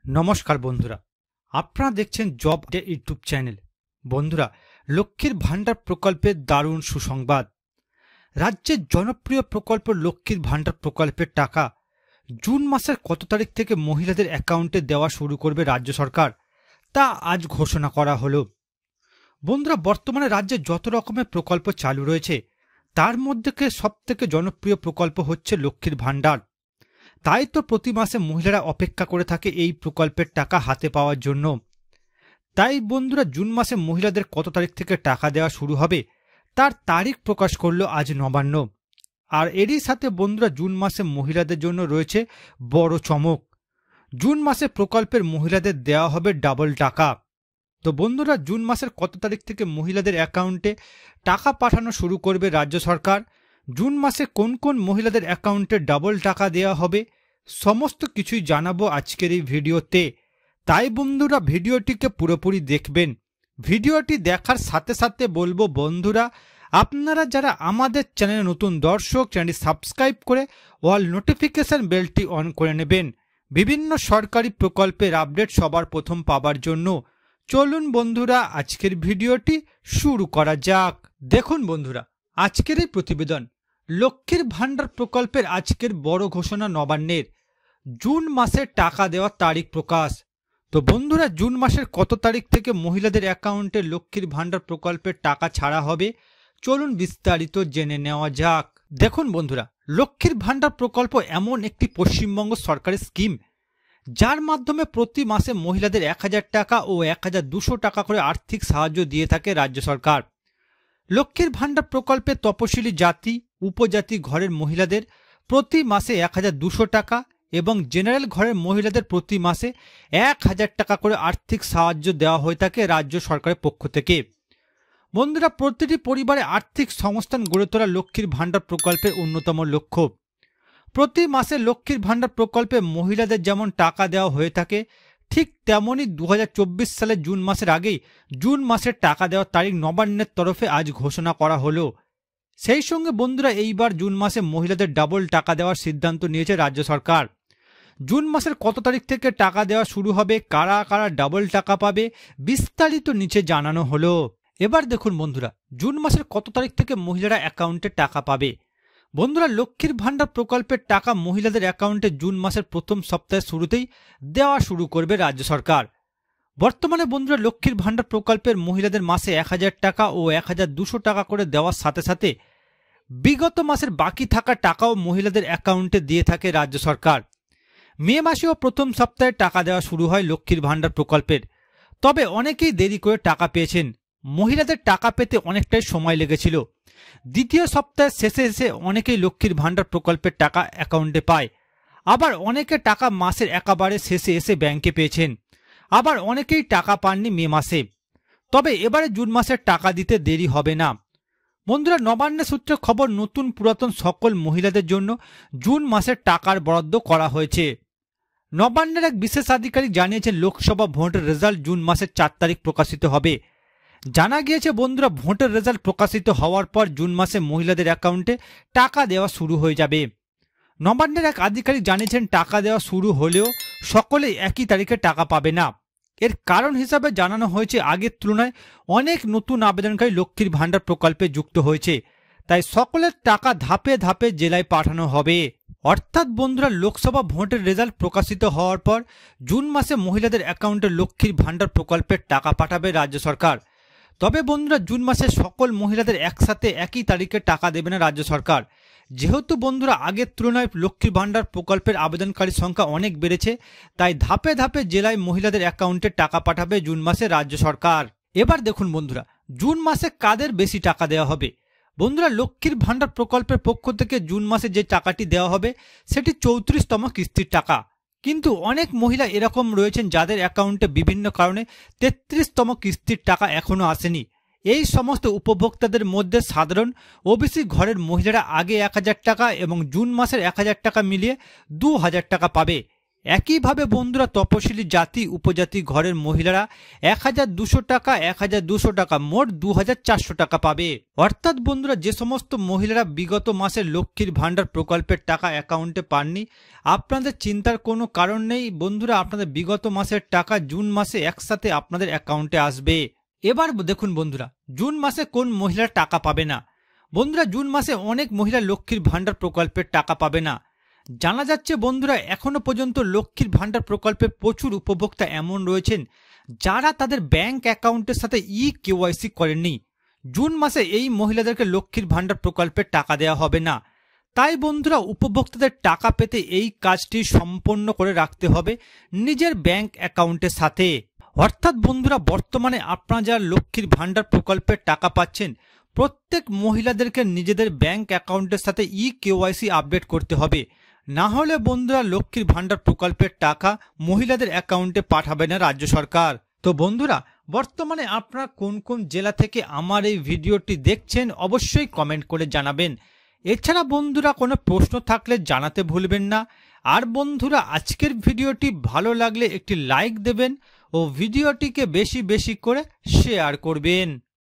নমস্কার বন্ধুরা, আপনারা দেখছেন জব ডে ইউটিউব চ্যানেল। বন্ধুরা, লক্ষ্মীর ভাণ্ডার প্রকল্পের দারুণ সুসংবাদ। রাজ্যের জনপ্রিয় প্রকল্প লক্ষ্মীর ভাণ্ডার প্রকল্পের টাকা জুন মাসের কত তারিখ থেকে মহিলাদের অ্যাকাউন্টে দেওয়া শুরু করবে রাজ্য সরকার, তা আজ ঘোষণা করা হলো। বন্ধুরা, বর্তমানে রাজ্যে যত রকমের প্রকল্প চালু রয়েছে তার মধ্যে সবথেকে জনপ্রিয় প্রকল্প হচ্ছে লক্ষ্মীর ভাণ্ডার। তাই তো প্রতি মাসে মহিলারা অপেক্ষা করে থাকে এই প্রকল্পের টাকা হাতে পাওয়ার জন্য। তাই বন্ধুরা, জুন মাসে মহিলাদের কত তারিখ থেকে টাকা দেওয়া শুরু হবে তার তারিখ প্রকাশ করলো আজ নবান্ন। আর এরই সাথে বন্ধুরা, জুন মাসে মহিলাদের জন্য রয়েছে বড় চমক। জুন মাসে প্রকল্পের মহিলাদের দেওয়া হবে ডাবল টাকা। তো বন্ধুরা, জুন মাসের কত তারিখ থেকে মহিলাদের অ্যাকাউন্টে টাকা পাঠানো শুরু করবে রাজ্য সরকার, জুন মাসে কোন কোন মহিলাদের অ্যাকাউন্টে ডাবল টাকা দেওয়া হবে, সমস্ত কিছুই জানাবো আজকের এই ভিডিওতে। তাই বন্ধুরা, ভিডিওটিকে পুরোপুরি দেখবেন। ভিডিওটি দেখার সাথে সাথে বলবো বন্ধুরা, আপনারা যারা আমাদের চ্যানেলে নতুন দর্শক, চ্যানেলটি সাবস্ক্রাইব করে অল নোটিফিকেশন বেলটি অন করে নেবেন বিভিন্ন সরকারি প্রকল্পের আপডেট সবার প্রথম পাবার জন্য। চলুন বন্ধুরা, আজকের ভিডিওটি শুরু করা যাক। দেখুন বন্ধুরা, আজকের এই প্রতিবেদন লক্ষ্মীর ভাণ্ডার প্রকল্পের আজকের বড় ঘোষণা নবান্নের। জুন মাসে টাকা দেওয়ার তারিখ প্রকাশ। তো বন্ধুরা, জুন মাসের কত তারিখ থেকে মহিলাদের অ্যাকাউন্টে লক্ষ্মীর ভাণ্ডার প্রকল্পের টাকা ছাড়া হবে, চলুন বিস্তারিত জেনে নেওয়া যাক। দেখুন বন্ধুরা, লক্ষ্মীর ভাণ্ডার প্রকল্প এমন একটি পশ্চিমবঙ্গ সরকারের স্কিম যার মাধ্যমে প্রতি মাসে মহিলাদের 1000 টাকা ও 1200 টাকা করে আর্থিক সাহায্য দিয়ে থাকে রাজ্য সরকার। লক্ষ্মীর ভাণ্ডার প্রকল্পে তপশিলি জাতি উপজাতি ঘরের মহিলাদের প্রতি মাসে 1200 টাকা এবং জেনারেল ঘরের মহিলাদের প্রতি মাসে 1000 টাকা করে আর্থিক সাহায্য দেওয়া হয়ে থাকে রাজ্য সরকারের পক্ষ থেকে। বন্ধুরা, প্রতিটি পরিবারে আর্থিক সংস্থান গড়ে তোলা লক্ষ্মীর ভাণ্ডার প্রকল্পের অন্যতম লক্ষ্য। প্রতি মাসে লক্ষ্মীর ভাণ্ডার প্রকল্পে মহিলাদের যেমন টাকা দেওয়া হয়ে থাকে, ঠিক তেমনই 2024 সালের জুন মাসের আগেই জুন মাসের টাকা দেওয়ার তারিখ নবান্নের তরফে আজ ঘোষণা করা হলো। সেই সঙ্গে বন্ধুরা, এইবার জুন মাসে মহিলাদের ডাবল টাকা দেওয়ার সিদ্ধান্ত নিয়েছে রাজ্য সরকার। জুন মাসের কত তারিখ থেকে টাকা দেওয়া শুরু হবে, কারা কারা ডাবল টাকা পাবে, বিস্তারিত নিচে জানানো হলো। এবার দেখুন বন্ধুরা, জুন মাসের কত তারিখ থেকে মহিলারা অ্যাকাউন্টে টাকা পাবে। বন্ধুরা, লক্ষ্মীর ভাণ্ডার প্রকল্পের টাকা মহিলাদের অ্যাকাউন্টে জুন মাসের প্রথম সপ্তাহের শুরুতেই দেওয়া শুরু করবে রাজ্য সরকার। বর্তমানে বন্ধুরা, লক্ষ্মীর ভাণ্ডার প্রকল্পের মহিলাদের মাসে 1000 টাকা ও 1200 টাকা করে দেওয়ার সাথে সাথে বিগত মাসের বাকি থাকা টাকাও মহিলাদের অ্যাকাউন্টে দিয়ে থাকে রাজ্য সরকার। মে মাসেও প্রথম সপ্তাহে টাকা দেওয়া শুরু হয় লক্ষ্মীর ভাণ্ডার প্রকল্পের। তবে অনেকেই দেরি করে টাকা পেয়েছেন। মহিলাদের টাকা পেতে অনেকটাই সময় লেগেছিল। দ্বিতীয় সপ্তাহের শেষে এসে অনেকেই লক্ষ্মীর ভাণ্ডার প্রকল্পের টাকা অ্যাকাউন্টে পায়। আবার অনেকে টাকা মাসের একেবারে শেষে এসে ব্যাংকে পেয়েছেন। আবার অনেকেই টাকা পাননি মে মাসে। তবে এবারে জুন মাসের টাকা দিতে দেরি হবে না। বন্ধুরা, নবান্ন সূত্রে খবর, নতুন পুরাতন সকল মহিলাদের জন্য জুন মাসের টাকার বরাদ্দ করা হয়েছে। নবান্নের এক বিশেষ আধিকারিক জানিয়েছেন, লোকসভা ভোটের রেজাল্ট জুন মাসের 4 তারিখ প্রকাশিত হবে। জানা গিয়েছে বন্ধুরা, ভোটের রেজাল্ট প্রকাশিত হওয়ার পর জুন মাসে মহিলাদের অ্যাকাউন্টে টাকা দেওয়া শুরু হয়ে যাবে। নবান্নের এক আধিকারিক জানিয়েছেন, টাকা দেওয়া শুরু হলেও সকলেই একই তারিখে টাকা পাবে না। এর কারণ হিসাবে জানানো হয়েছে, আগের তুলনায় অনেক নতুন আবেদনকারী লক্ষ্মীর ভাণ্ডার প্রকল্পে যুক্ত হয়েছে। তাই সকলের টাকা ধাপে ধাপে জেলায় পাঠানো হবে। অর্থাৎ বন্ধুরা, লোকসভা ভোটের রেজাল্ট প্রকাশিত হওয়ার পর জুন মাসে মহিলাদের অ্যাকাউন্টে লক্ষ্মীর ভাণ্ডার প্রকল্পের টাকা পাঠাবে রাজ্য সরকার। তবে বন্ধুরা, জুন মাসে সকল মহিলাদের একসাথে একই তারিখে টাকা দেবে না রাজ্য সরকার। যেহেতু বন্ধুরা, আগের তুলনায় লক্ষ্মীর ভাণ্ডার প্রকল্পের আবেদনকারীর সংখ্যা অনেক বেড়েছে, তাই ধাপে ধাপে জেলায় মহিলাদের অ্যাকাউন্টে টাকা পাঠাবে জুন মাসে রাজ্য সরকার। এবার দেখুন বন্ধুরা, জুন মাসে কাদের বেশি টাকা দেওয়া হবে। বন্ধুরা, লক্ষ্মীর ভাণ্ডার প্রকল্পের পক্ষ থেকে জুন মাসে যে টাকাটি দেওয়া হবে সেটি 34তম কিস্তির টাকা। কিন্তু অনেক মহিলা এরকম রয়েছেন যাদের অ্যাকাউন্টে বিভিন্ন কারণে 33তম কিস্তির টাকা এখনও আসেনি। এই সমস্ত উপভোক্তাদের মধ্যে সাধারণ ওবিসি ঘরের মহিলারা আগে 1000 টাকা এবং জুন মাসের 1000 টাকা মিলিয়ে 2000 টাকা পাবে। একইভাবে বন্ধুরা তপশিলি জাতি উপজাতি ঘরের মহিলারা 1200 টাকা 1200 টাকা মোট 2400 টাকা পাবে। অর্থাৎ বন্ধুরা যে সমস্ত মহিলারা বিগত মাসে লক্ষ্মীর ভাণ্ডার প্রকল্পের টাকা অ্যাকাউন্টে পাননি, আপনাদের চিন্তার কোনো কারণ নেই বন্ধুরা, আপনাদের বিগত মাসের টাকা জুন মাসে একসাথে আপনাদের অ্যাকাউন্টে আসবে। এবার দেখুন বন্ধুরা, জুন মাসে কোন মহিলারা টাকা পাবে না। বন্ধুরা জুন মাসে অনেক মহিলা লক্ষ্মীর ভাণ্ডার প্রকল্পের টাকা পাবে না। জানা যাচ্ছে বন্ধুরা এখনো পর্যন্ত লক্ষ্মীর ভাণ্ডার প্রকল্পে প্রচুর উপভোক্তা এমন রয়েছেন যারা তাদের ব্যাংক অ্যাকাউন্টের সাথে কেওয়াইসি করেননি। জুন মাসে এই মহিলাদেরকে লক্ষ্মীর ভাণ্ডার প্রকল্পের টাকা দেওয়া হবে না। তাই বন্ধুরা উপভোক্তাদের টাকা পেতে এই কাজটি সম্পন্ন করে রাখতে হবে নিজের ব্যাংক অ্যাকাউন্টের সাথে। অর্থাৎ বন্ধুরা বর্তমানে আপনারা যারা লক্ষ্মীর ভাণ্ডার প্রকল্পের টাকা পাচ্ছেন, প্রত্যেক মহিলাদেরকে নিজেদের ব্যাংক অ্যাকাউন্টের সাথে কেওয়াইসি আপডেট করতে হবে। না হলে বন্ধুরা লক্ষ্মীর ভাণ্ডার প্রকল্পের টাকা মহিলাদের অ্যাকাউন্টে পাঠাবে না রাজ্য সরকার। তো বন্ধুরা বর্তমানে আপনারা কোন কোন জেলা থেকে আমার এই ভিডিওটি দেখছেন অবশ্যই কমেন্ট করে জানাবেন। এছাড়া বন্ধুরা কোনো প্রশ্ন থাকলে জানাতে ভুলবেন না। আর বন্ধুরা আজকের ভিডিওটি ভালো লাগলে একটি লাইক দেবেন ও ভিডিওটিকে বেশি বেশি করে শেয়ার করবেন।